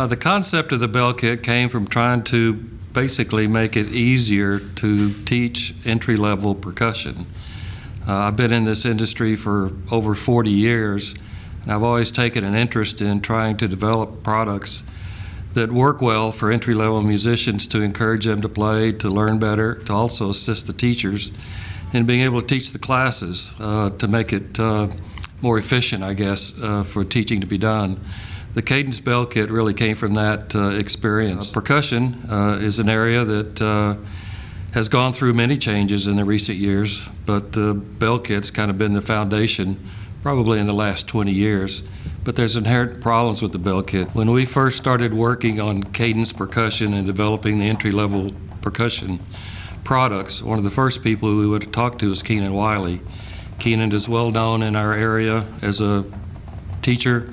The concept of the Bell Kit came from trying to basically make it easier to teach entry-level percussion. I've been in this industry for over 40 years, and I've always taken an interest in trying to develop products that work well for entry-level musicians to encourage them to play, to learn better, to also assist the teachers in being able to teach the classes, to make it more efficient, I guess, for teaching to be done. The Cadence Bell Kit really came from that experience. Percussion is an area that has gone through many changes in the recent years, but the Bell Kit's kind of been the foundation probably in the last 20 years. But there's inherent problems with the Bell Kit. When we first started working on Cadence Percussion and developing the entry-level percussion products, one of the first people we would have talked to was Keenan Wiley. Keenan is well known in our area as a teacher,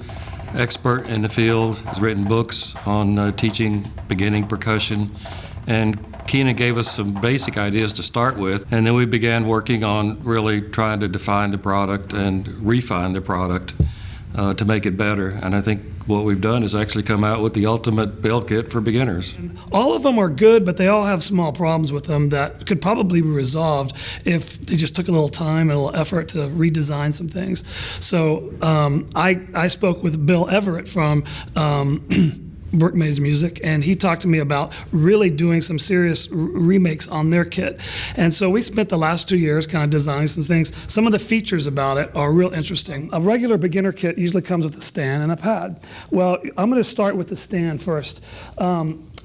expert in the field, has written books on teaching beginning percussion, and Keenan gave us some basic ideas to start with, and then we began working on really trying to define the product and refine the product to make it better. And I think what we've done is actually come out with the ultimate Bell Kit for beginners. All of them are good, but they all have small problems with them that could probably be resolved if they just took a little time and a little effort to redesign some things. So I spoke with Bill Everett from Brook Mays Music, and he talked to me about really doing some serious remakes on their kit. And so we spent the last 2 years kind of designing some things. Some of the features about it are real interesting. A regular beginner kit usually comes with a stand and a pad. Well, I'm going to start with the stand first.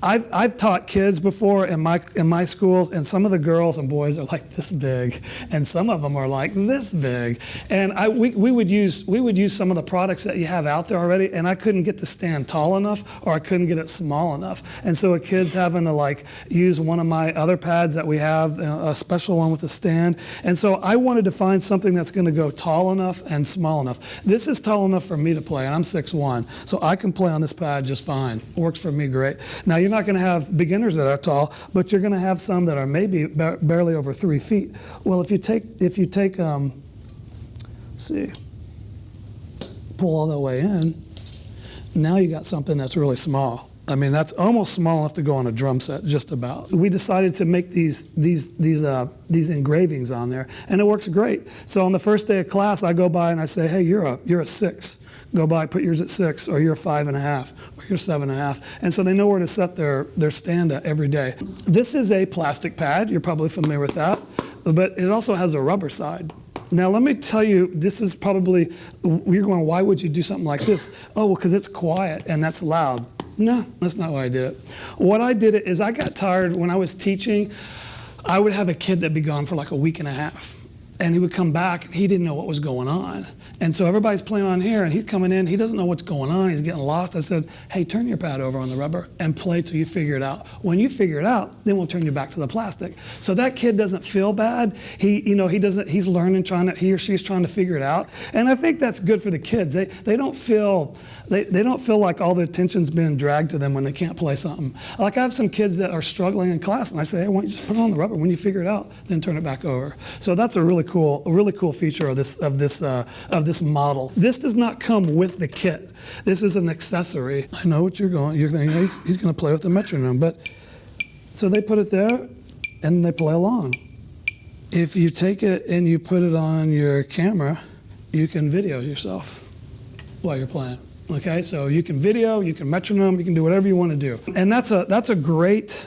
I've taught kids before in my schools, and some of the girls and boys are like this big, and some of them are like this big. And we would use some of the products that you have out there already, and I couldn't get the stand tall enough, or I couldn't get it small enough. And so a kid's having to like use one of my other pads that we have, a special one with a stand. And so I wanted to find something that's going to go tall enough and small enough. This is tall enough for me to play, and I'm 6'1", so I can play on this pad just fine. Works for me great. Now you're not going to have beginners that are tall, but you're going to have some that are maybe barely over 3 feet. Well, if you take, see, pull all the way in, now you got something that's really small. I mean, that's almost small enough to go on a drum set, just about. We decided to make these engravings on there, and it works great. So on the first day of class, I go by and I say, hey, you're a 6. Go by, put yours at 6, or you're 5.5, or you're 7.5. And so they know where to set their stand at every day. This is a plastic pad. You're probably familiar with that. But it also has a rubber side. Now, let me tell you, this is probably, you're going, why would you do something like this? Oh, well, because it's quiet and that's loud. No, that's not why I did it. What I did is I got tired when I was teaching. I would have a kid that'd be gone for like a week and a half. And he would come back, and he didn't know what was going on. And so everybody's playing on here, and he's coming in, he doesn't know what's going on, he's getting lost. I said, hey, turn your pad over on the rubber and play till you figure it out. When you figure it out, then we'll turn you back to the plastic. So that kid doesn't feel bad. He's learning, he or she's trying to figure it out. And I think that's good for the kids. They don't feel like all the attention's being dragged to them when they can't play something. Like I have some kids that are struggling in class, and I say, hey, why don't you just put it on the rubber? When you figure it out, then turn it back over. So that's a really cool feature of this model. This does not come with the kit. This is an accessory. I know what you're thinking, he's going to play with the metronome, but so they put it there and they play along. If you take it and you put it on your camera, you can video yourself while you're playing. Okay, so you can video, you can metronome, you can do whatever you want to do. And that's a great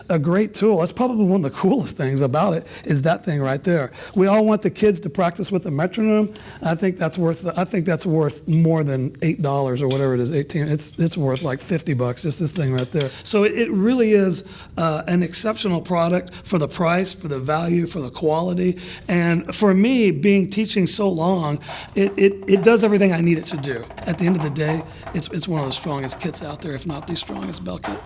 tool. That's probably one of the coolest things about it is that thing right there. We all want the kids to practice with the metronome. I think that's worth more than $8 or whatever it is, 18. It's worth like $50, just this thing right there. So it really is an exceptional product for the price, for the value, for the quality. And for me, teaching so long, it does everything I need it to do. At the end of the day, it's one of the strongest kits out there, if not the strongest Bell Kit.